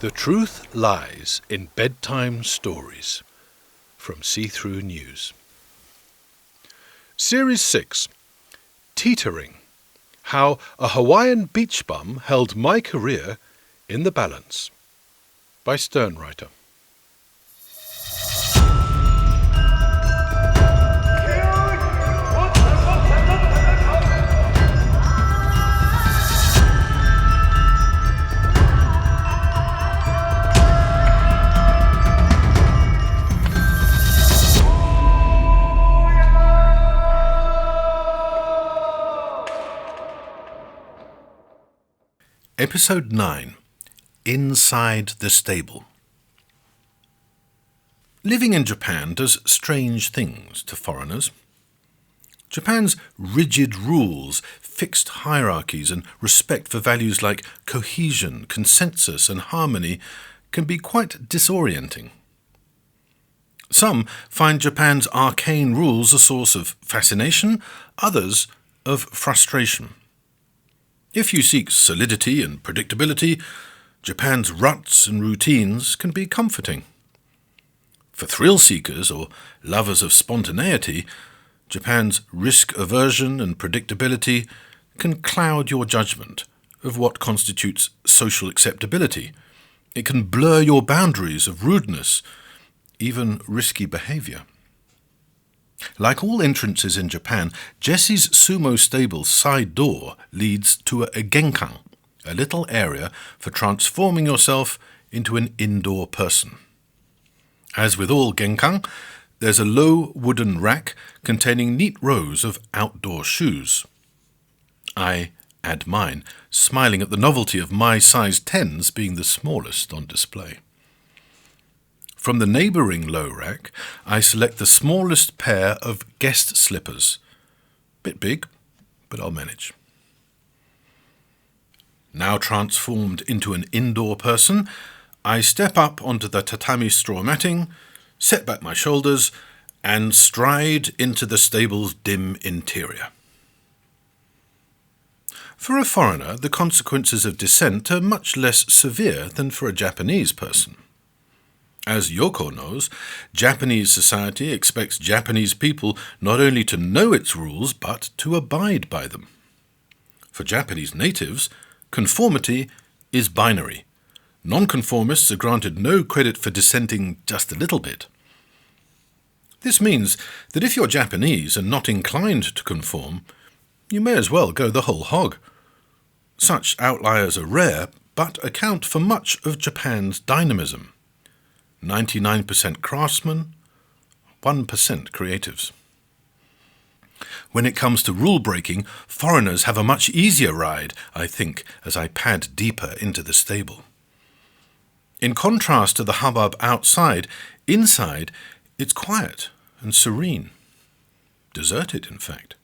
The truth lies in bedtime stories. From See-Through News. Series 6. Teetering. How a Hawaiian beach bum held my career in the balance. By SternWriter. Episode 9. Inside the Stable. Living in Japan does strange things to foreigners. Japan's rigid rules, fixed hierarchies, and respect for values like cohesion, consensus, and harmony can be quite disorienting. Some find Japan's arcane rules a source of fascination, others of frustration. If you seek solidity and predictability, Japan's ruts and routines can be comforting. For thrill seekers or lovers of spontaneity, Japan's risk aversion and predictability can cloud your judgment of what constitutes social acceptability. It can blur your boundaries of rudeness, even risky behavior. Like all entrances in Japan, Jesse's sumo stable's side door leads to a genkan, a little area for transforming yourself into an indoor person. As with all genkan, there's a low wooden rack containing neat rows of outdoor shoes. I add mine, smiling at the novelty of my size 10s being the smallest on display. From the neighbouring low rack, I select the smallest pair of guest slippers. Bit big, but I'll manage. Now transformed into an indoor person, I step up onto the tatami straw matting, set back my shoulders, and stride into the stable's dim interior. For a foreigner, the consequences of dissent are much less severe than for a Japanese person. As Yoko knows, Japanese society expects Japanese people not only to know its rules, but to abide by them. For Japanese natives, conformity is binary. Nonconformists are granted no credit for dissenting just a little bit. This means that if you're Japanese and not inclined to conform, you may as well go the whole hog. Such outliers are rare, but account for much of Japan's dynamism. 99% craftsmen, 1% creatives. When it comes to rule breaking, foreigners have a much easier ride, I think, as I pad deeper into the stable. In contrast to the hubbub outside, inside it's quiet and serene. Deserted, in fact.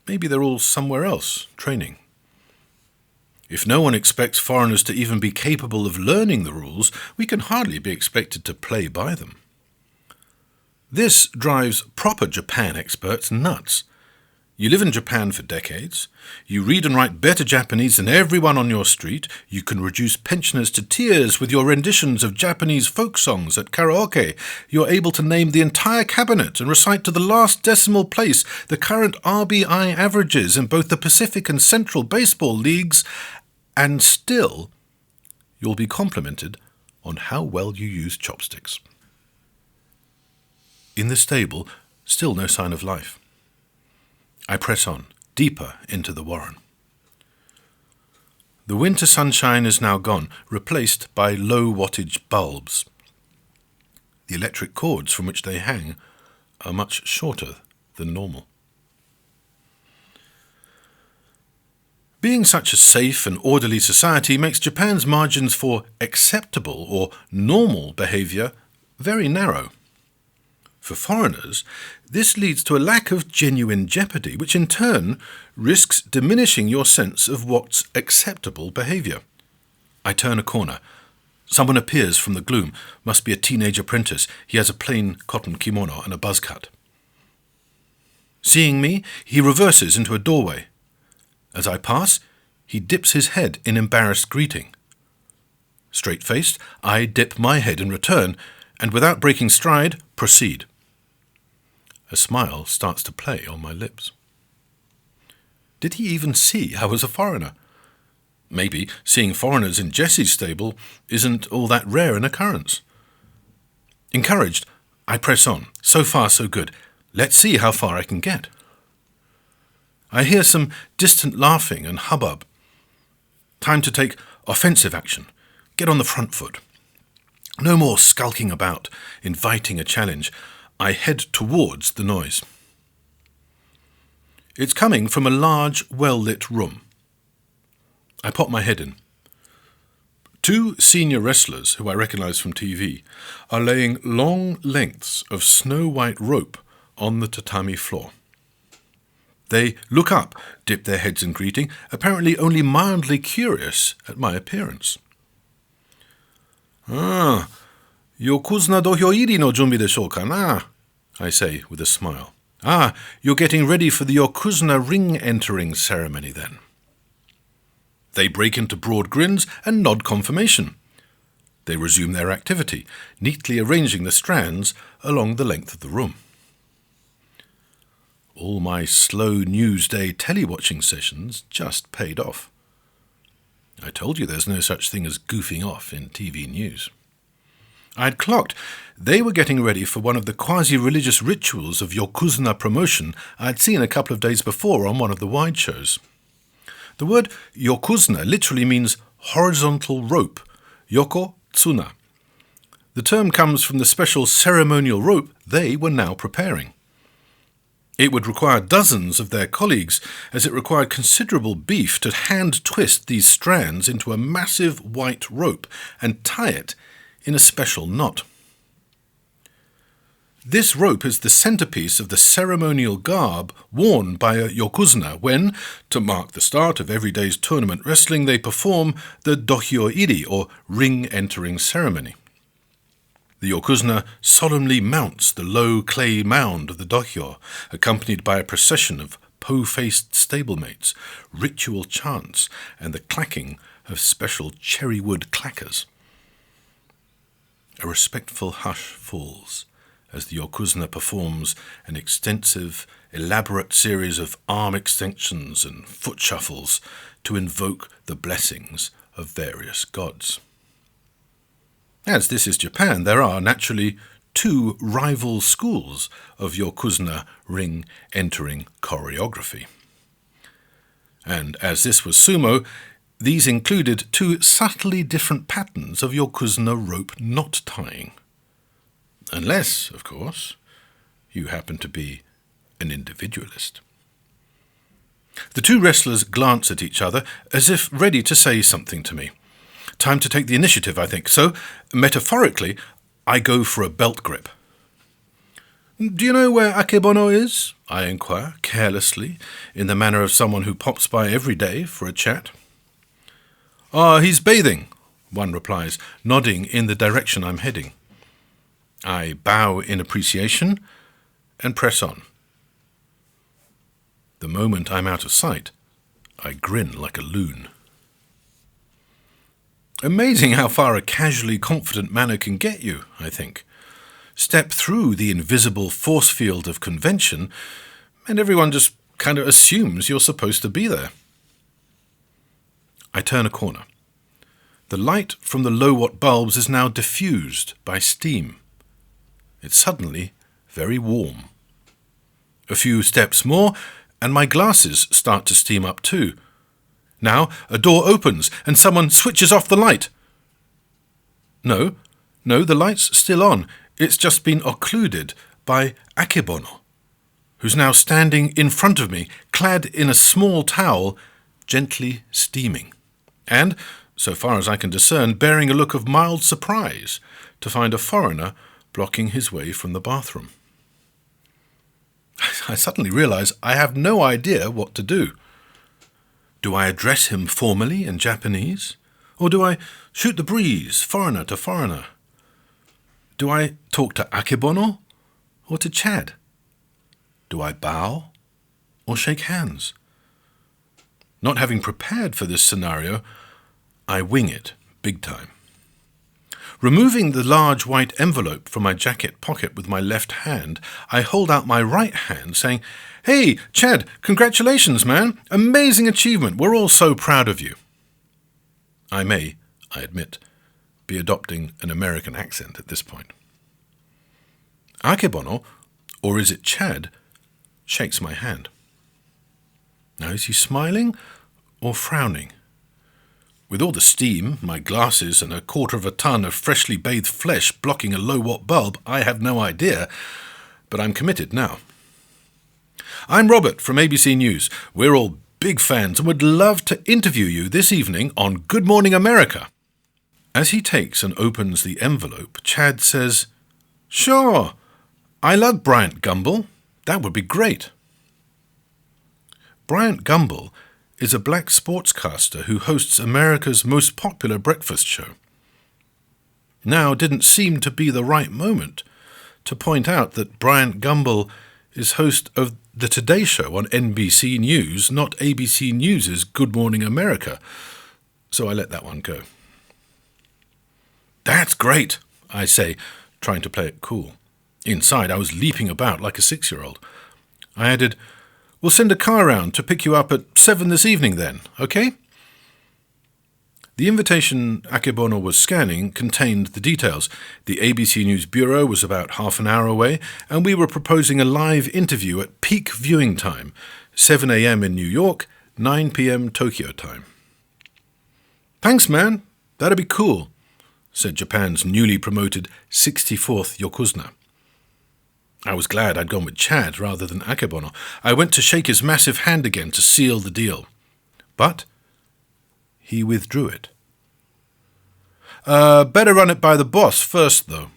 Maybe they're all somewhere else, training. If no one expects foreigners to even be capable of learning the rules, we can hardly be expected to play by them. This drives proper Japan experts nuts. You live in Japan for decades, you read and write better Japanese than everyone on your street, you can reduce pensioners to tears with your renditions of Japanese folk songs at karaoke, you're able to name the entire cabinet and recite to the last decimal place the current RBI averages in both the Pacific and Central baseball leagues, and still, you'll be complimented on how well you use chopsticks. In the stable, still no sign of life. I press on, deeper into the warren. The winter sunshine is now gone, replaced by low-wattage bulbs. The electric cords from which they hang are much shorter than normal. Being such a safe and orderly society makes Japan's margins for acceptable or normal behaviour very narrow. For foreigners, this leads to a lack of genuine jeopardy, which in turn risks diminishing your sense of what's acceptable behaviour. I turn a corner. Someone appears from the gloom. Must be a teenage apprentice. He has a plain cotton kimono and a buzz cut. Seeing me, he reverses into a doorway. As I pass, he dips his head in embarrassed greeting. Straight-faced, I dip my head in return, and without breaking stride, proceed. A smile starts to play on my lips. Did he even see I was a foreigner? Maybe seeing foreigners in Jessie's stable isn't all that rare an occurrence. Encouraged, I press on. So far, so good. Let's see how far I can get. I hear some distant laughing and hubbub. Time to take offensive action. Get on the front foot. No more skulking about, inviting a challenge. I head towards the noise. It's coming from a large, well-lit room. I pop my head in. Two senior wrestlers, who I recognize from TV, are laying long lengths of snow-white rope on the tatami floor. They look up, dip their heads in greeting, apparently only mildly curious at my appearance. "Ah, Yokozuna dohyo-iri no junbi deshou ka na?" I say with a smile. "Ah, you're getting ready for the Yokozuna ring entering ceremony then." They break into broad grins and nod confirmation. They resume their activity, neatly arranging the strands along the length of the room. All my slow newsday telewatching sessions just paid off. I told you there's no such thing as goofing off in TV news. I'd clocked they were getting ready for one of the quasi-religious rituals of Yokozuna promotion I'd seen a couple of days before on one of the wide shows. The word Yokozuna literally means horizontal rope, yoko tsuna. The term comes from the special ceremonial rope they were now preparing. It would require dozens of their colleagues, as it required considerable beef to hand-twist these strands into a massive white rope and tie it in a special knot. This rope is the centerpiece of the ceremonial garb worn by a yokozuna when, to mark the start of every day's tournament wrestling, they perform the dohyo-iri, or ring-entering ceremony. The yokozuna solemnly mounts the low clay mound of the dohyo, accompanied by a procession of po-faced stablemates, ritual chants, and the clacking of special cherrywood clackers. A respectful hush falls as the yokozuna performs an extensive, elaborate series of arm extensions and foot shuffles to invoke the blessings of various gods. As this is Japan, there are naturally two rival schools of yokozuna ring-entering choreography. And as this was sumo, these included two subtly different patterns of yokozuna rope knot tying. Unless, of course, you happen to be an individualist. The two wrestlers glance at each other as if ready to say something to me. Time to take the initiative, I think. So, metaphorically, I go for a belt grip. "Do you know where Akebono is?" I inquire, carelessly, in the manner of someone who pops by every day for a chat. "Ah, he's bathing," one replies, nodding in the direction I'm heading. I bow in appreciation and press on. The moment I'm out of sight, I grin like a loon. Amazing how far a casually confident manner can get you, I think. Step through the invisible force field of convention, and everyone just kind of assumes you're supposed to be there. I turn a corner. The light from the low-watt bulbs is now diffused by steam. It's suddenly very warm. A few steps more, and my glasses start to steam up too. Now a door opens, and someone switches off the light. No, the light's still on. It's just been occluded by Akebono, who's now standing in front of me, clad in a small towel, gently steaming, and, so far as I can discern, bearing a look of mild surprise to find a foreigner blocking his way from the bathroom. I suddenly realize I have no idea what to do. Do I address him formally in Japanese? Or do I shoot the breeze, foreigner to foreigner? Do I talk to Akebono or to Chad? Do I bow or shake hands? Not having prepared for this scenario, I wing it big time. Removing the large white envelope from my jacket pocket with my left hand, I hold out my right hand, saying, "Hey, Chad, congratulations, man. Amazing achievement. We're all so proud of you." I may, I admit, be adopting an American accent at this point. Akebono, or is it Chad, shakes my hand. Now, is he smiling or frowning? With all the steam, my glasses, and a quarter of a ton of freshly bathed flesh blocking a low-watt bulb, I have no idea, but I'm committed now. "I'm Robert from ABC News. We're all big fans and would love to interview you this evening on Good Morning America." As he takes and opens the envelope, Chad says, "Sure, I love Bryant Gumbel. That would be great." Bryant Gumbel is a black sportscaster who hosts America's most popular breakfast show. Now didn't seem to be the right moment to point out that Bryant Gumbel is host of The Today Show on NBC News, not ABC News' Good Morning America, so I let that one go. "That's great," I say, trying to play it cool. Inside, I was leaping about like a 6-year-old. I added, "We'll send a car round to pick you up at 7 this evening then, okay?" The invitation Akebono was scanning contained the details. The ABC News Bureau was about half an hour away, and we were proposing a live interview at peak viewing time, 7 a.m. in New York, 9 p.m. Tokyo time. "Thanks, man. That'd be cool," said Japan's newly promoted 64th Yokozuna. I was glad I'd gone with Chad rather than Akebono. I went to shake his massive hand again to seal the deal. But he withdrew it. Better run it by the boss first, though."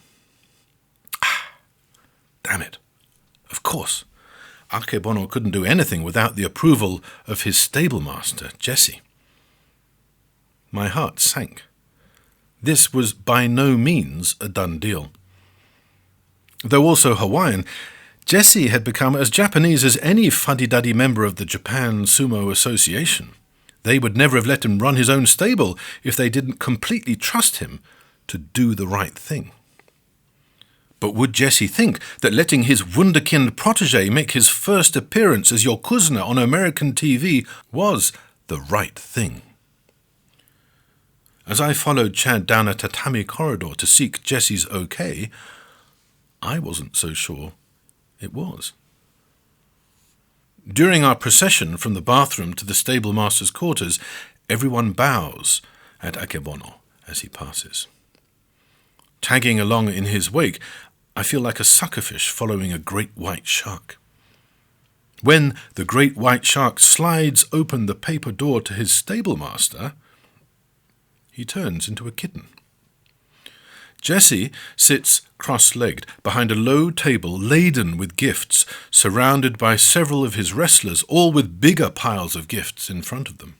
Damn it. Of course. Akebono couldn't do anything without the approval of his stablemaster, Jesse. My heart sank. This was by no means a done deal. Though also Hawaiian, Jesse had become as Japanese as any fuddy-duddy member of the Japan Sumo Association. They would never have let him run his own stable if they didn't completely trust him to do the right thing. But would Jesse think that letting his wunderkind protégé make his first appearance as Yokozuna on American TV was the right thing? As I followed Chad down a tatami corridor to seek Jesse's okay, I wasn't so sure it was. During our procession from the bathroom to the stablemaster's quarters, everyone bows at Akebono as he passes. Tagging along in his wake, I feel like a suckerfish following a great white shark. When the great white shark slides open the paper door to his stablemaster, he turns into a kitten. Jesse sits cross-legged behind a low table laden with gifts, surrounded by several of his wrestlers, all with bigger piles of gifts in front of them.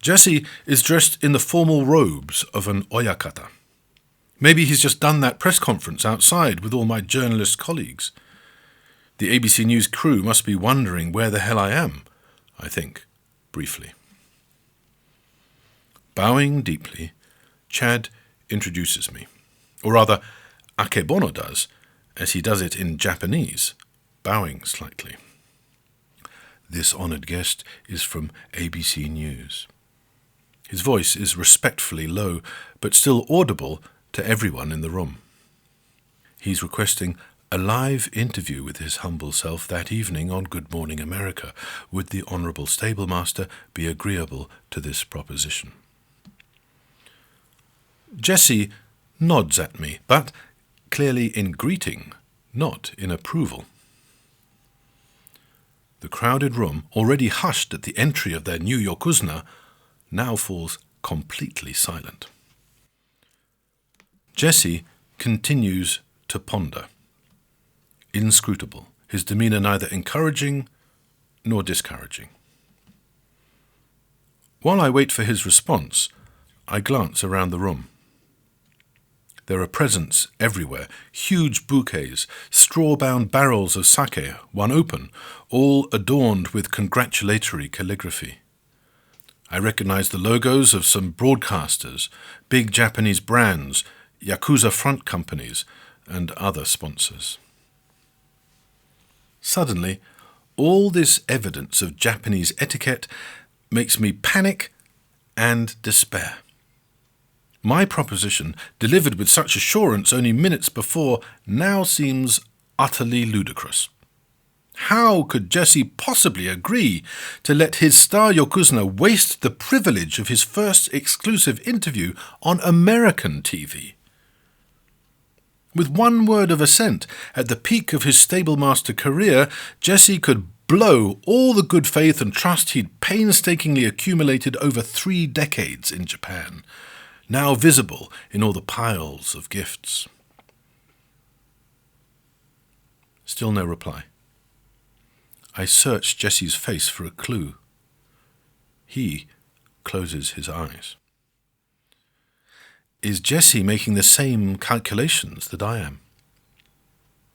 Jesse is dressed in the formal robes of an oyakata. Maybe he's just done that press conference outside with all my journalist colleagues. The ABC News crew must be wondering where the hell I am, I think, briefly. Bowing deeply, Chad introduces me, or rather, Akebono does, as he does it in Japanese, bowing slightly. "This honoured guest is from ABC News." His voice is respectfully low, but still audible to everyone in the room. He's requesting a live interview with his humble self that evening on Good Morning America. Would the Honourable Stablemaster be agreeable to this proposition? Jesse nods at me, but clearly in greeting, not in approval. The crowded room, already hushed at the entry of their new Yokozuna, now falls completely silent. Jesse continues to ponder. Inscrutable, his demeanour neither encouraging nor discouraging. While I wait for his response, I glance around the room. There are presents everywhere, huge bouquets, straw-bound barrels of sake, one open, all adorned with congratulatory calligraphy. I recognized the logos of some broadcasters, big Japanese brands, Yakuza front companies, and other sponsors. Suddenly, all this evidence of Japanese etiquette makes me panic and despair. My proposition, delivered with such assurance only minutes before, now seems utterly ludicrous. How could Jesse possibly agree to let his star Yokozuna waste the privilege of his first exclusive interview on American TV? With one word of assent, at the peak of his stablemaster career, Jesse could blow all the good faith and trust he'd painstakingly accumulated over 3 decades in Japan, now visible in all the piles of gifts. Still no reply. I search Jesse's face for a clue. He closes his eyes. Is Jesse making the same calculations that I am?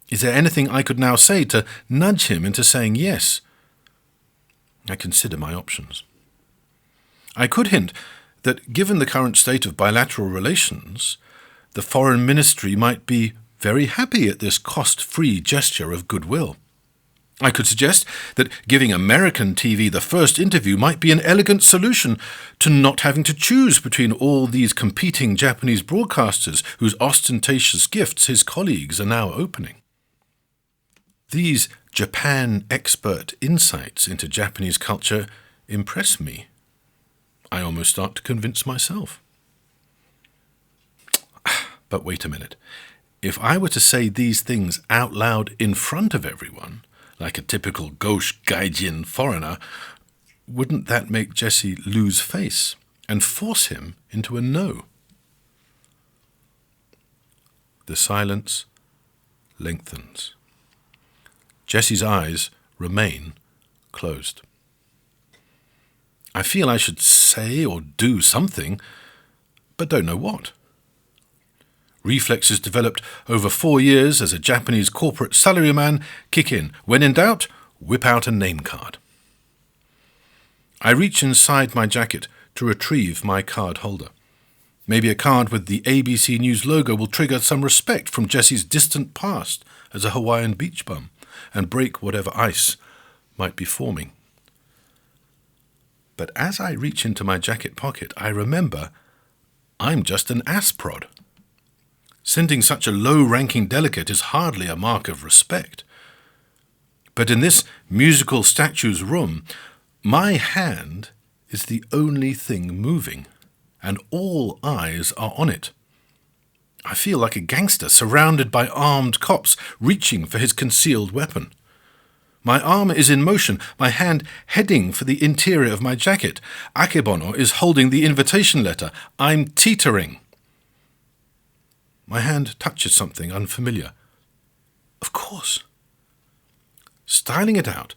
Is there anything I could now say to nudge him into saying yes? I consider my options. I could hint that given the current state of bilateral relations, the foreign ministry might be very happy at this cost-free gesture of goodwill. I could suggest that giving American TV the first interview might be an elegant solution to not having to choose between all these competing Japanese broadcasters whose ostentatious gifts his colleagues are now opening. These Japan expert insights into Japanese culture impress me. I almost start to convince myself. But wait a minute. If I were to say these things out loud in front of everyone, like a typical gauche Gaijin foreigner, wouldn't that make Jesse lose face and force him into a no? The silence lengthens. Jesse's eyes remain closed. I feel I should say or do something, but don't know what. Reflexes developed over 4 years as a Japanese corporate salaryman kick in. When in doubt, whip out a name card. I reach inside my jacket to retrieve my card holder. Maybe a card with the ABC News logo will trigger some respect from Jesse's distant past as a Hawaiian beach bum and break whatever ice might be forming. But as I reach into my jacket pocket, I remember I'm just an ass prod. Sending such a low-ranking delegate is hardly a mark of respect. But in this musical statue's room, my hand is the only thing moving, and all eyes are on it. I feel like a gangster surrounded by armed cops reaching for his concealed weapon. My arm is in motion, my hand heading for the interior of my jacket. Akebono is holding the invitation letter. I'm teetering. My hand touches something unfamiliar. Of course. Styling it out,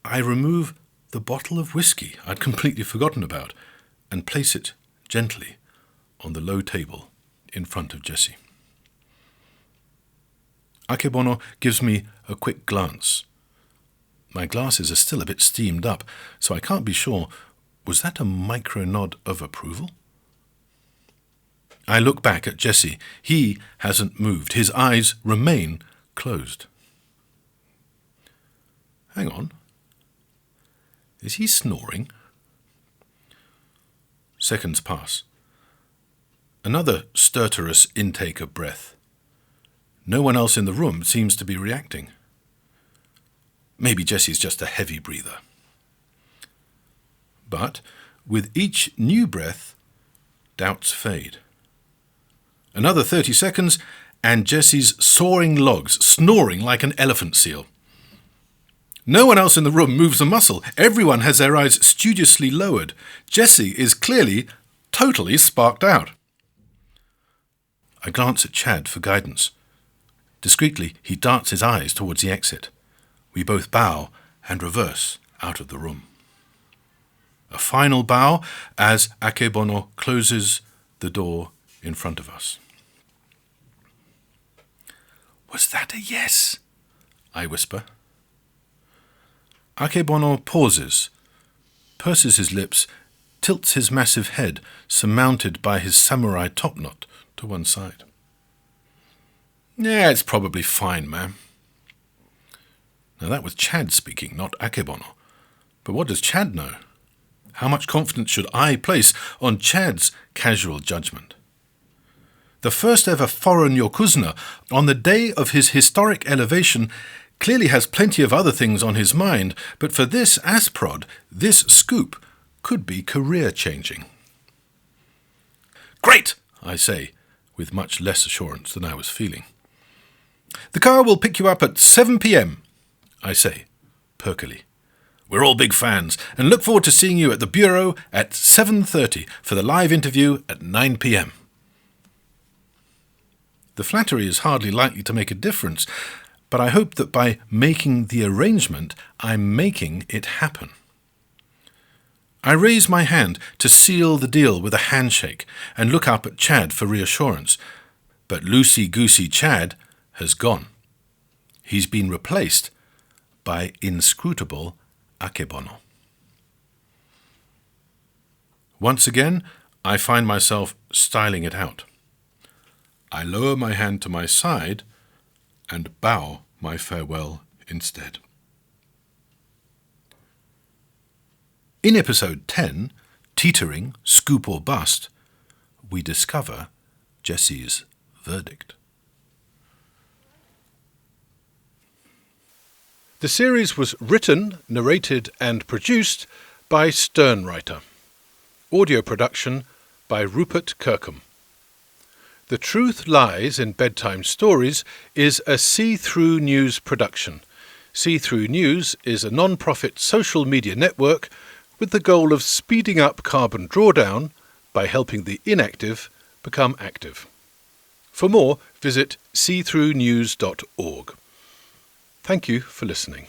I remove the bottle of whiskey I'd completely forgotten about and place it gently on the low table in front of Jesse. Akebono gives me a quick glance. My glasses are still a bit steamed up, so I can't be sure. Was that a micro nod of approval? I look back at Jesse. He hasn't moved. His eyes remain closed. Hang on. Is he snoring? Seconds pass. Another stertorous intake of breath. No one else in the room seems to be reacting. Maybe Jesse's just a heavy breather. But with each new breath, doubts fade. Another 30 seconds, and Jesse's soaring logs, snoring like an elephant seal. No one else in the room moves a muscle. Everyone has their eyes studiously lowered. Jesse is clearly totally sparked out. I glance at Chad for guidance. Discreetly, he darts his eyes towards the exit. We both bow and reverse out of the room. A final bow as Akebono closes the door in front of us. Was that a yes? I whisper. Akebono pauses, purses his lips, tilts his massive head, surmounted by his samurai topknot, to one side. Yeah, it's probably fine, ma'am. Now that was Chad speaking, not Akebono. But what does Chad know? How much confidence should I place on Chad's casual judgment? The first ever foreign yokozuna, on the day of his historic elevation, clearly has plenty of other things on his mind, but for this Asprod, this scoop could be career-changing. Great, I say, with much less assurance than I was feeling. The car will pick you up at 7 p.m, I say, perkily. We're all big fans, and look forward to seeing you at the Bureau at 7:30 for the live interview at 9 p.m. The flattery is hardly likely to make a difference, but I hope that by making the arrangement, I'm making it happen. I raise my hand to seal the deal with a handshake and look up at Chad for reassurance, but loosey-goosey Chad has gone. He's been replaced by inscrutable Akebono. Once again, I find myself styling it out. I lower my hand to my side and bow my farewell instead. In episode 10, Teetering, Scoop or Bust, we discover Jesse's verdict. The series was written, narrated and produced by SternWriter. Audio production by Rupert Kirkham. The Truth Lies in Bedtime Stories is a See-Through News production. See-Through News is a non-profit social media network with the goal of speeding up carbon drawdown by helping the inactive become active. For more, visit seethroughnews.org. Thank you for listening.